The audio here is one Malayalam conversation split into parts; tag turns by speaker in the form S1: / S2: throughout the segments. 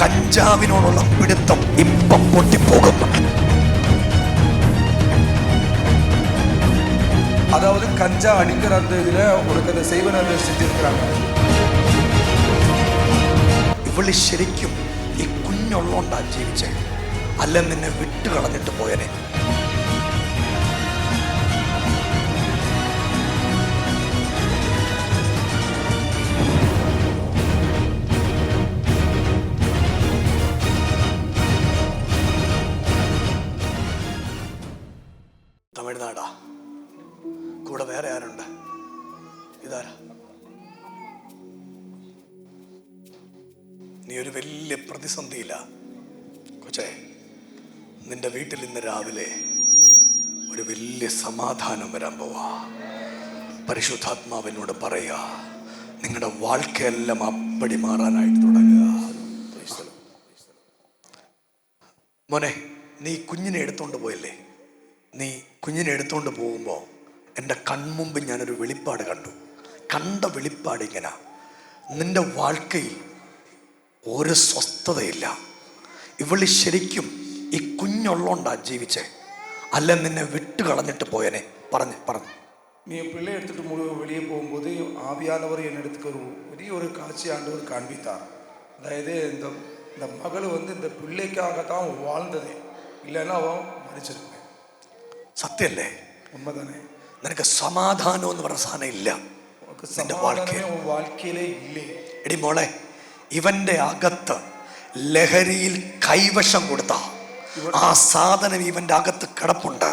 S1: കഞ്ചാവിനോടുള്ള പിടുത്തം ഇപ്പം പൊട്ടിപ്പോകും.
S2: அதாவது கஞ்சா அடிக்கிற அந்த இதில் உனக்கு அந்த செய்வனை அந்த செஞ்சிருக்கிறாங்க.
S1: ഇവള് ശരിക്കും ഈ കുഞ്ഞുള്ളോണ്ടാ ജീവിച്ചേ, അല്ല നിന്നെ വിട്ടു കളഞ്ഞിട്ട് പോയനെ. തമിഴ്നാടാ, കൂടെ വേറെ ആരുണ്ട്? ഇതാരാ? നീ ഒരു വലിയ പ്രതിസന്ധിയില്ല കൊച്ചേ. നിന്റെ വീട്ടിൽ ഇന്ന് രാവിലെ ഒരു വലിയ സമാധാനം വരാൻ പോവാ. പരിശുദ്ധാത്മാവിനോട് പറയുക, നിങ്ങളുടെ വാഴ്ക്കയെല്ലാം അപ്പടി മാറാനായിട്ട് തുടങ്ങുക. മോനെ, നീ കുഞ്ഞിനെ എടുത്തോണ്ട് പോയല്ലേ? നീ കുഞ്ഞിനെ എടുത്തോണ്ട് പോകുമ്പോൾ എൻ്റെ കൺമുമ്പ് ഞാനൊരു വെളിപ്പാട് കണ്ടു. കണ്ട വെളിപ്പാട് ഇങ്ങനെ, നിന്റെ വാഴ്ക്കയിൽ ഒരു സ്വസ്ഥതയില്ല. ഇവള് ശരിക്കും ഈ കുഞ്ഞുള്ളോണ്ടാ ജീവിച്ചേ, അല്ല നിന്നെ വിട്ടു കളഞ്ഞിട്ട് പോയനെ. പറഞ്ഞു
S2: நீ பிள்ளை எடுத்துட்டு வெளியே போகும்போது ஆவியானவர் என்னிடத்துக்கு ஒரு பெரிய ஒரு காட்சி ஆண்டவர் காண்பித்தார். அதாவது இந்த மகள் இந்த பிள்ளைக்காகத்தான் வாழ்ந்ததே, இல்லைன்னா அவன் മരിച്ചിരുന്നേ.
S1: സത്യല്ലേ?
S2: ഉണ്മതന്നെ.
S1: നിനക്ക് സമാധാനം എന്ന് പറഞ്ഞ സാധനം ഇല്ല നിന്റെ
S2: വാഴ്ക്കയിലേ ഇല്ലേ?
S1: എടി മോളെ, ഇവന്റെ അകത്ത് ലഹരിയിൽ കൈവശം കൊടുത്ത ആ സാധനം ഇവന്റെ അകത്ത് കിടപ്പുണ്ട്.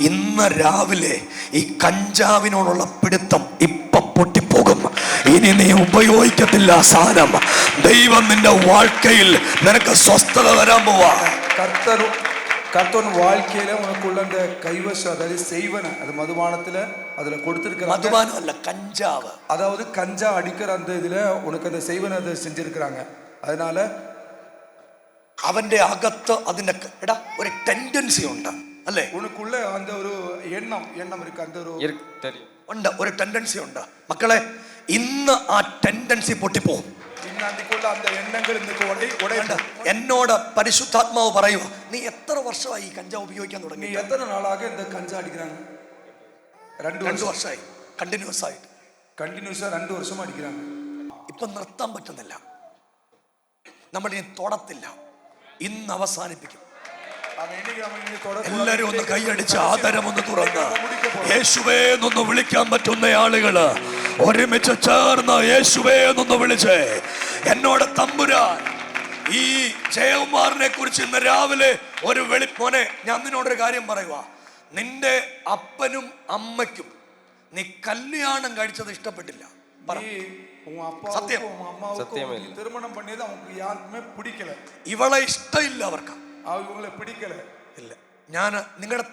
S1: ഇന്ന് രാവിലെ ഈ കഞ്ചാവിനോടുള്ള പിടുത്തം ഇപ്പൊ പൊട്ടിപ്പോകും. ഇനി നീ ഉപയോഗിക്കത്തില്ല ആ സാധനം. ദൈവം നിന്റെ വാഴ്ക്കയിൽ നിനക്ക് സ്വസ്ഥത തരാൻ പോവാ.
S2: கர்த்தன் வாழ்க்கையில உனக்குள்ள அந்த கைவசம், அதாவது செய்வன, அது மதுபானத்துல அதுல கொடுத்திருக்கிறாங்க.
S1: மதுபானம் அல்ல, கஞ்சாവ്.
S2: அதாவது கஞ்சா அடிக்கிற அந்த இதுல உனக்கு அந்த செய்வன அதை செஞ்சிருக்கிறாங்க. அதனால
S1: അവന്റെ അകത്ത് അതിന്റെ ഒരു ടെൻഡൻസി ഉണ്ട് അല്ലേ?
S2: ഉനക്കുള്ള அந்த ഒരു എണ്ണം ഇരിക്ക, அந்த
S1: ഉണ്ട്, ഒരു ടെൻഡൻസി ഉണ്ട്. മക്കളെ, ഇന്ന് ആ ടെൻഡൻസി പൊട്ടിപ്പോകും. എന്നോട് പരിശുദ്ധാത്മാവ് പറയുക, നീ എത്ര വർഷമായി കഞ്ചാവ് ഉപയോഗിക്കാൻ തുടങ്ങി?
S2: എത്ര നാളാക കഞ്ചാ അടിക്கிறாங்க?
S1: 2 വർഷമായി കണ്ടിന്യൂസ് ആയിട്ട്.
S2: 2 വർഷം അടിക്கிறாங்க.
S1: ഇപ്പൊ നിർത്താൻ പറ്റുന്നില്ല. നമ്മൾ ഇനി തൊടത്തില്ല, ഇന്ന് അവസാനിപ്പിക്കും. എല്ലാരും ഒന്ന് കൈയടിച്ച് ആദരം ഒന്ന് തുറന്ന് യേശുവേ എന്നൊന്ന് വിളിക്കാൻ പറ്റുന്ന ആളുകള് ഒരുമിച്ച് ചേർന്ന് യേശുവേ എന്നൊന്ന് വിളിച്ചേ. എന്നോട് തമ്പുരാൻ ഈ ജയകുമാറിനെ കുറിച്ച് ഇന്ന് രാവിലെ ഒരു മോനെ, ഞാൻ നിന്നോടൊരു കാര്യം പറയുക. നിന്റെ അപ്പനും അമ്മയ്ക്കും നീ കല്യാണം കഴിച്ചത് ഇഷ്ടപ്പെട്ടില്ല.
S2: திருமணம் பண்ணியது அவங்களுக்கு யாருக்குமே பிடிக்கல.
S1: ഇവളെ ഇഷ്ടമില്ല അവർക്ക്.
S2: இவங்களை பிடிக்கல.
S1: ഇല്ല. ഞാൻ നിങ്ങളുടെ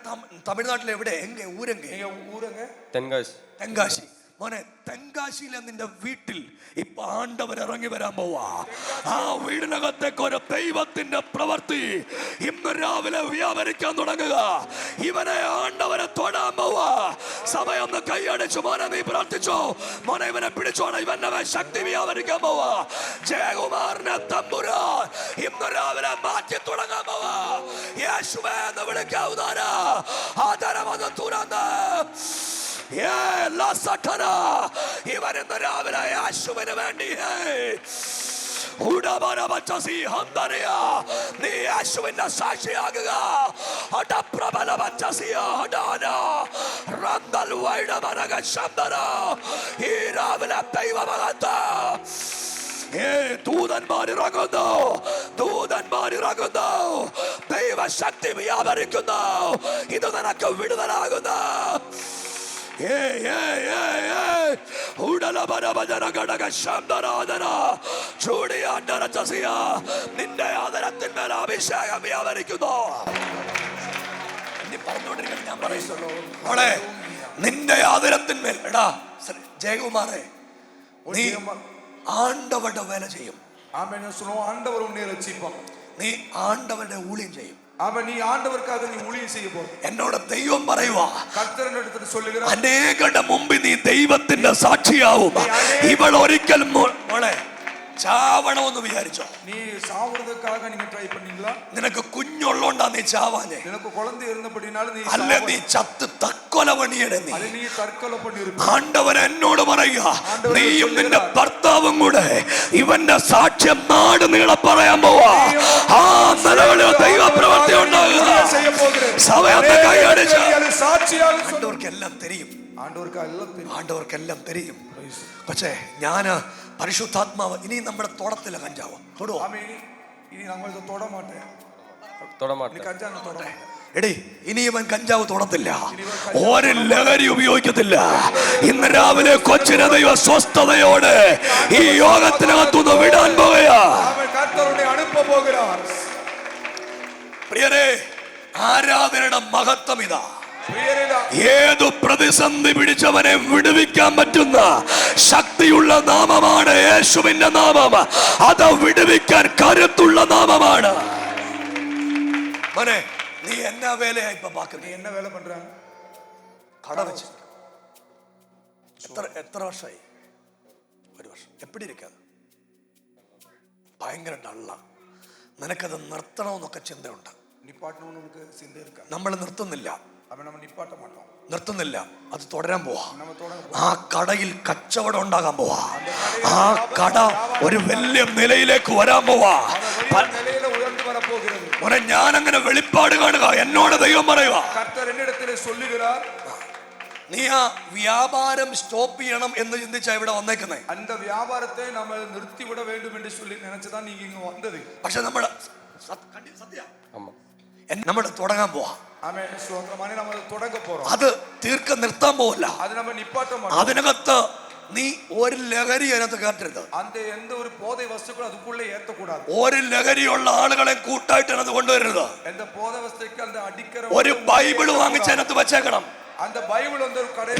S1: തമിഴ്നാട്ടിൽ എവിടെ? ഊരങ്ങ തെങ്കാശി. മോനെ, തെങ്കാശിയിലെ നിന്റെ വീട്ടിൽ ഇപ്പൊ ആണ്ടവർ ഇറങ്ങി വരാൻ പോവാ. ആ വീടിനകത്തേക്ക് ഒരു ദൈവത്തിന്റെ പ്രവൃത്തി ഇന്ന് രാവിലെ വ്യാപരിക്കാൻ തുടങ്ങുക. ഇവനെ ആണ്ടവരെ തൊടാൻ പോവാ. സമയം ഒന്ന് കൈയടിച്ചു. മോനെ, നീ പ്രാർത്ഥിച്ചോ. മോനെ, ഇവനെ പിടിച്ചോണം. ഇവന്റെ ശക്തി വ്യാപരിക്കാൻ പോവാ. ജയകുമാറിനെ തമ്പുരാൻ ഇന്ന് രാവിലെ മാറ്റി തുടങ്ങാൻ പോവാ. യേശുവേ എന്ന് വിളിക്കാവുന്ന ആദരവൊന്ന് തുറന്ന് ഇവൻ ഇന്ന് രാവിലെ യേശുവിന് വേണ്ടി നീ യേശുവിന്റെ സാക്ഷിയാകുക. ഈ രാവിലെ ദൈവമകത്ത് ദൂതന്മാരിറങ്ങുന്നു. ദൈവശക്തി വ്യാപരിക്കുന്നു. ഇത് നിനക്ക് വിടുതലാകുന്നു. നിന്റെ ആദരത്തിന്മേൽ അഭിഷേകം വ്യാപരിക്കുന്നു. ഞാൻ പറയുന്നു, നിന്റെ ആദരത്തിന്മേൽ. എടാ ജയകുമാറെ, നീ ആണ്ടവരുടെ വേല ചെയ്യും. നീ ആണ്ടവരുടെ ഊഴിയം ചെയ്യും.
S2: நீ ஆண்டவருக்காக நீ ஊழியம் செய்ய போ.
S1: എന്നോട് ദൈവം പറയുവാ,
S2: കർത്തരന്റെ சொல்லுகிறார்,
S1: അനേകരുടെ മുമ്പിൽ നീ ദൈവത്തിന്റെ സാക്ഷിയാവും. ഇവൾ ഒരിക്കലും മോളെ ചാവണമെന്ന് വിചാരിച്ചോ?
S2: நீ சாவறதுக்காக நீங்க ட்ரை பண்ணீங்களா?
S1: നിനക്ക് കുഞ്ഞുള്ളോണ്ടാ നീ ചാവാഞ്ഞേ?
S2: നിനക്ക് കുഴந்தை ഇരുന്നപടിനാல നീ
S1: അല്ല, നീ ചത്ത് തക്കൊല പണിയണേ. നീ
S2: അത് നീ തർക്കൊല പണിയിരിക്കും.
S1: ആണ്ടവൻ എന്നോട് പറയുക, നീയും നിന്റെ ഭർത്താവും കൂടെ ഇവന്റെ സാക്ഷ്യം നാട് നീളെ പറയാൻ പോവാ. ആ നിലവിലെ ദൈവപ്രവൃത്തി ഉണ്ടാകുക. സഭയത്തെ കൈയടിച്ച് ആണ്ടവർക്കെല്ലാം തെരിയും. ആണ്ടവർക്കെല്ലാം തെരിയും. പക്ഷേ ഞാന് പരിശുദ്ധാത്മാവ് ഇനി നമ്മുടെ തൊടത്തില്ല കഞ്ചാവ് തൊടുവോ? എടേ, ഇനി ഇവൻ കഞ്ചാവ് തൊടത്തില്ല, ഒരു ലഹരി ഉപയോഗിക്കത്തില്ല. ഇന്ന് രാവിലെ കൊച്ചിനെ ദൈവ സ്വസ്ഥതയോടെ ഈ യോഗത്തിനകത്തുനിന്ന് വിടാൻ പോവുകയാ. പ്രിയരെ, ആരാധനയുടെ മഹത്വം ഇതാ. ഏതു പ്രതിസന്ധി പിടിച്ചവനെ വിടുവിക്കാൻ പറ്റുന്ന ശക്തിയുള്ള നാമമാണ് യേശുവിന്റെ നാമം. അത് വിടുവിക്കാൻ കരുത്തുള്ള നാമമാണ്. മോനെ, നീ എന്നാ വേലയാ ഇപ്പൊ പാക്കുന്നത്?
S2: என்ன வேலை பண்றாங்க?
S1: കട വെച്ച് എത്ര വർഷമായി? 1 വർഷം. എപ്പിടി ഇരിക്കാതെ ഭയങ്കര ഡള്ള. നിനക്കത് നിർത്തണമെന്നൊക്കെ ചിന്തയുണ്ട്. നമ്മൾ നിർത്തുന്നില്ല, നിർത്തുന്നില്ല. അത് തുടരാൻ പോവാ. ആ കടയിൽ കച്ചവടം ഉണ്ടാകാൻ പോവാ. ആ കട ഒരു വലിയ നിലയിലേക്ക് വരാൻ പോവാ. ഞാൻ അങ്ങനെ വെളിപ്പാട് കാണുക. എന്നോട് ദൈവം പറയുക, നീ ആ വ്യാപാരം സ്റ്റോപ്പ് ചെയ്യണം എന്ന് ചിന്തിച്ചാ ഇവിടെ വന്നേക്കുന്നേ.
S2: அந்த വ്യാപാരത്തെ നമ്മൾ നിർത്തിവിട வேண்டும் என்று சொல்லி நினைச்சதான் நீங்க இங்க வந்தது.
S1: പക്ഷെ നമ്മൾ നമ്മൾ തുടങ്ങാൻ പോവാ. അത് തീർക്ക നിർത്താൻ പോവല്ല. അതിനകത്ത് നീ ഒരു ലഹരി അതിനകത്ത് കയറ്റരുത്. ഒരു ലഹരിയുള്ള ആളുകളെ കൂട്ടായിട്ട് അതിനകത്ത് കൊണ്ടുവരരുത്. ഒരു ബൈബിള് വാങ്ങിച്ച് അതിനകത്ത് വെച്ചേക്കണം.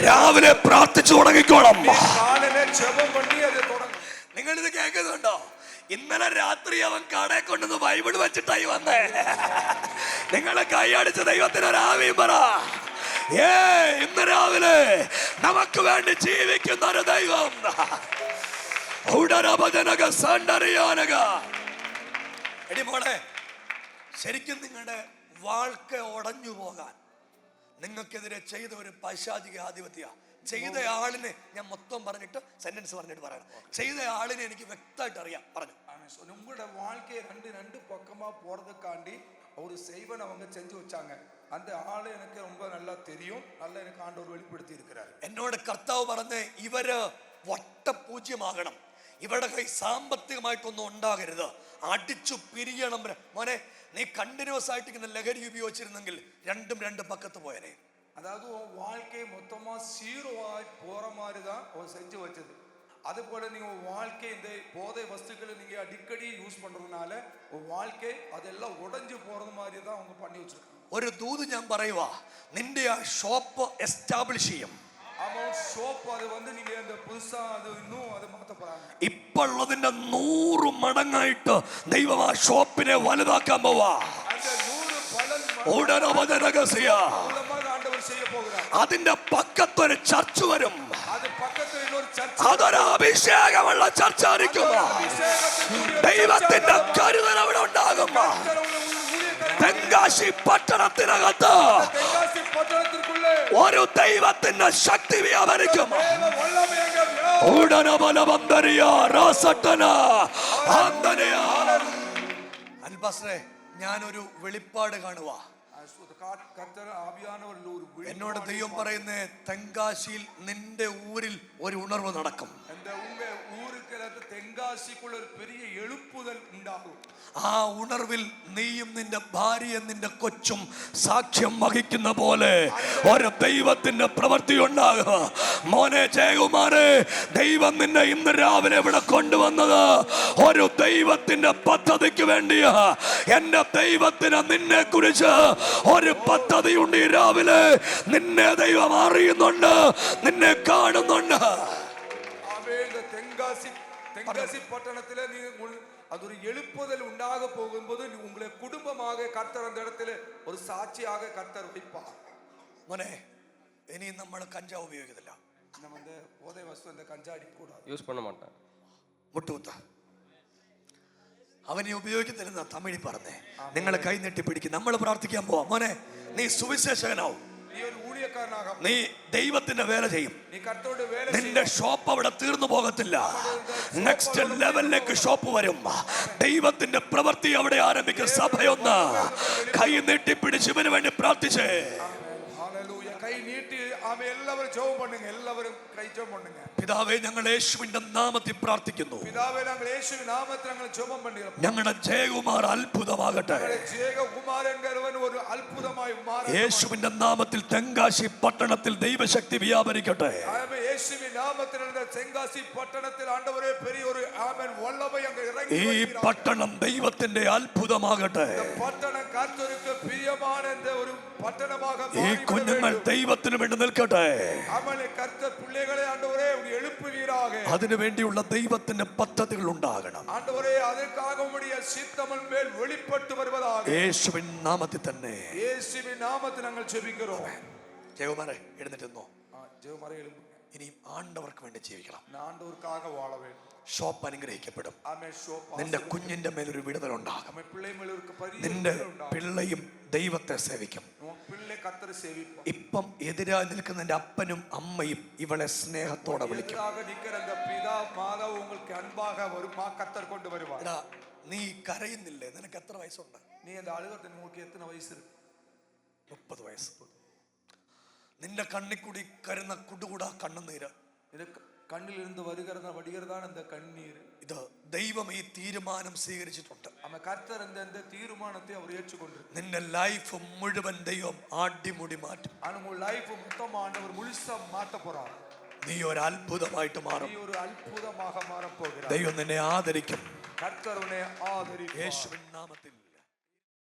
S1: രാവിലെ പ്രാർത്ഥിച്ചു തുടങ്ങിക്കോണം. നിങ്ങളിത് കേൾക്കുന്നുണ്ടോ? ഇന്നലെ രാത്രി അവൻ കടയെ കൊണ്ടുവന്ന് ബൈബിൾ വെച്ചിട്ടായി വന്നേ. നിങ്ങളെ കൈയടിച്ച ദൈവത്തിന് ഒരാവിയും പറ. ഇന്ന് രാവിലെ നമുക്ക് വേണ്ടി ജീവിക്കുന്ന ഒരു ദൈവം. എടി മോളെ, ശരിക്കും നിങ്ങളുടെ വാൾക്ക് ഉടഞ്ഞു പോകാൻ നിങ്ങൾക്കെതിരെ ചെയ്ത ഒരു പൈശാചിക ആധിപത്യ. ചെയ്ത ആളിനെ ഞാൻ മൊത്തം പറഞ്ഞിട്ട് സെന്റൻസ് പറഞ്ഞിട്ട് പറയണം. ചെയ്ത ആളിനെ എനിക്ക് വ്യക്തമായിട്ട് അറിയാം. പറഞ്ഞു,
S2: உங்களோட வாழ்க்கையை ரெண்டு பக்கமா போறதுக்காண்டி ஒரு செய்வன் அவங்க செஞ்சு வச்சாங்க. அந்த ஆளு எனக்கு ரொம்ப நல்லா தெரியும். நல்லா எனக்கு ஆண்டவர் வெளிப்படுத்தி இருக்கிறார்.
S1: എന്നോട് കർത്താവ് പറഞ്ഞേ, ഇവര് വട്ടപൂജ്യമാകണം. ഇവരുടെ കൈ സാമ്പത്തികമായിട്ടൊന്നും ഉണ്ടാകരുത്. അടിച്ചു പിരിയണം. മോനെ, നീ കണ്ടിന്യൂസ് ആയിട്ട് ഇങ്ങനെ ലഹരി ഉപയോഗിച്ചിരുന്നെങ്കിൽ രണ്ടും രണ്ട് പക്കത്ത് പോയനെ.
S2: அதாவது உன் வாழ்க்கையை மொத்தமா சீரோவாய் போற மாதிரி தான் அவன் செஞ்சு வச்சது. அதுபோல நீங்க உன் வாழ்க்கை இந்த போதை வஸ்துக்களை நீங்க அடிக்கடி யூஸ் பண்றதுனால உன் வாழ்க்கை அதெல்லாம் உடைஞ்சு போறது மாதிரி தான் அவங்க பண்ணி வச்சிருக்காங்க.
S1: ഒരു ദൂത് ഞാൻ പറയുവാ, നിന്റെ ആ ഷോപ്പ് എസ്റ്റാബ്ലിഷ് ചെയ്യും.
S2: ഷോപ്പ് അത് വന്ന് നീங்க அந்த புதுசா அது இன்னும் அது மாத்த போறாங்க.
S1: ഇപ്പോൾ ഉള്ളതിന്റെ 100 മടങ്ങായിട്ട് ദൈവം ആ ഷോപ്പിനെ വലുതാക്കാൻ പോവാ. അതിന്റെ പക്കത്തൊരു ചർച്ച് വരും. അതൊരു അഭിഷേകമുള്ള ചർച്ച ആയിരിക്കും. ദൈവത്തിന്റെ കരുതൽ അവിടെ ഉണ്ടാകും. തെങ്കാശി പട്ടണത്തിനകത്ത് ഒരു ദൈവത്തിന്റെ ശക്തി വ്യാപരിക്കും. അൽബാസ്രേ, ഞാനൊരു വെളിപ്പാട് കാണുവാ. എന്നോട് ദൈവം പറയുന്നേ, തെങ്കാശിയിൽ നിന്റെ ഊരിൽ ഒരു ഉണർവ് നടക്കും. ആ ഉണർവിൽ നീയും നിന്റെ ഭാര്യയും നിന്റെ കൊച്ചും സാക്ഷ്യം വഹിക്കുന്ന പോലെ ഒരു ദൈവത്തിന്റെ പ്രവൃത്തി ഉണ്ടാകുക. മോനെ ജയകുമാരെ, ദൈവം നിന്നെ ഇന്ന് രാവിലെ ഇവിടെ കൊണ്ടുവന്നത് ഒരു ദൈവത്തിന്റെ പദ്ധതിക്ക് വേണ്ടിയാ. എന്റെ ദൈവത്തിന് നിന്നെ കുറിച്ച് ഒരു പദ്ധതിയുണ്ട്. ഈ രാവിലെ നിന്നെ ദൈവം അറിയുന്നുണ്ട്, നിന്നെ കാണുന്നുണ്ട്.
S2: தென்காசி பட்டணத்திலே நீ அது ஒரு எழுப்புதல் உண்டாக போகும்போது உங்களை குடும்பமாக கர்த்தர் அந்த இடத்துல ஒரு சாட்சியாக கர்த்தர் வைப்பார்.
S1: മോനെ, ഇനി നമ്മൾ കഞ്ചാവ് ഉപയോഗിക്കുന്നില്ല.
S2: நம்ம இந்த போதை வஸ்து இந்த கஞ்சா அடிக்க கூடாது,
S3: யூஸ் பண்ண மாட்டேன்.
S1: മുട്ടുകുത്ത അവനെ ഉപയോഗിക്കുന്നില്ലെന്ന തമിഴിൽ പറഞ്ഞേ. നിങ്ങൾ കൈനെട്ടി പിടിക്കും. നമ്മൾ പ്രാർത്ഥിക്കാൻ പോവാം. മോനെ, നീ സുവിശേഷകനാവും. നീ ദൈവത്തിന്റെ വേല ചെയ്യും. നിന്റെ ഷോപ്പ് അവിടെ തീർന്നു പോകത്തില്ല. നെക്സ്റ്റ് ലെവലിലേക്ക് ഷോപ്പ് വരും. ദൈവത്തിന്റെ പ്രവൃത്തി അവിടെ ആരംഭിക്കും. സഭയൊന്ന് കൈ നീട്ടി പിടിച്ച് ഇവന് വേണ്ടി പ്രാർത്ഥിച്ചേ.
S2: കൈ നീട്ടി എല്ലാവരും ജോബ് പണ്ണുங்க. എല്ലാവരും കൈ ജോബ് പണ്ണുங்க.
S1: പിതാവേ, ഞങ്ങൾ യേശുവിന്റെ നാമത്തിൽ പ്രാർത്ഥിക്കുന്നു.
S2: പിതാവേ, ഞങ്ങൾ യേശുവിന്റെ നാമത്തിൽ ഞങ്ങൾ ജോബം പണ്ണുന്നു.
S1: ഞങ്ങളുടെ ജയകുമാർ അത്ഭുതമാകട്ടെ.
S2: ജയകുമാരൻ ഒരു അത്ഭുതമായി മാറട്ടെ.
S1: യേശുവിന്റെ നാമത്തിൽ തെങ്കാശി പട്ടണത്തിൽ ദൈവശക്തി വ്യാപരിക്കട്ടെ.
S2: യേശുവിന്റെ നാമത്തിൽ തെങ്കാശി പട്ടണത്തിൽ ആണ്ടവരെ പെരിയ ഒരു ആമേൻ വല്ലഭം അങ്ങ് ഇറങ്ങി.
S1: ഈ പട്ടണം ദൈവത്തിന്റെ അത്ഭുതമാകട്ടെ.
S2: പട്ടണം കർത്തർക്ക് പ്രിയமான ഒരു പട്ടണமாக
S1: ഈ കുഞ്ഞുങ്ങൾ ദൈവത്തിന് വേണ്ടി നിൽക്കട്ടെ. അതിനു വേണ്ടിയുള്ള ദൈവത്തിന്റെ പദ്ധതികൾ ഉണ്ടാകണം. യേശുവിൻ നാമത്തിൽ തന്നെ. ജയകുമാരെ, എഴുന്നേറ്റുന്നോ. ഇനി ആണ്ടവർക്ക് വേണ്ടി ജീവിക്കണം. ഷോപ്പ് അനുഗ്രഹിക്കപ്പെടും. നിന്റെ കുഞ്ഞിന്റെ മേലൊരു വിടുതലുണ്ടാകും. നിന്റെ പിള്ളയും ദൈവത്തെ സേവിക്കും. ഇപ്പം എതിരായി നിൽക്കുന്ന നിന്റെ അപ്പനും അമ്മയും ഇവളെ സ്നേഹത്തോടെ വിളിക്കും. നീ കരയുന്നില്ലേ? നിനക്ക് എത്ര വയസ്സുണ്ട്? 30 വയസ്സ്. നിന്റെ കണ്ണിക്കൂടി കരുന്ന കുടുകൂടാ കണ്ണുനീര്.
S2: കണ്ണിലിരുന്ന് വടികരുതാണ് എന്താ കണ്ണീര്.
S1: ഇത് ദൈവം ഈ തീരുമാനം സ്വീകരിച്ചിട്ടുണ്ട്.
S2: തീരുമാനത്തെ അവർ ഏറ്റുകൊണ്ട്
S1: നിന്റെ ലൈഫ് മുഴുവൻ ദൈവം ആടിമുടി മാറ്റും.
S2: ലൈഫ് മൊത്തമാണ് മാറ്റപ്പോറാ.
S1: നീ ഒരു അത്ഭുതമായിട്ട് മാറും.
S2: ഒരു അത്ഭുതமாக മാറപ്പോകുക.
S1: ദൈവം നിന്നെ ആദരിക്കും.
S2: കർത്തർ ഉന്നെ ആദരിക്കും.
S1: യേശുവിൻ നാമത്തിൽ.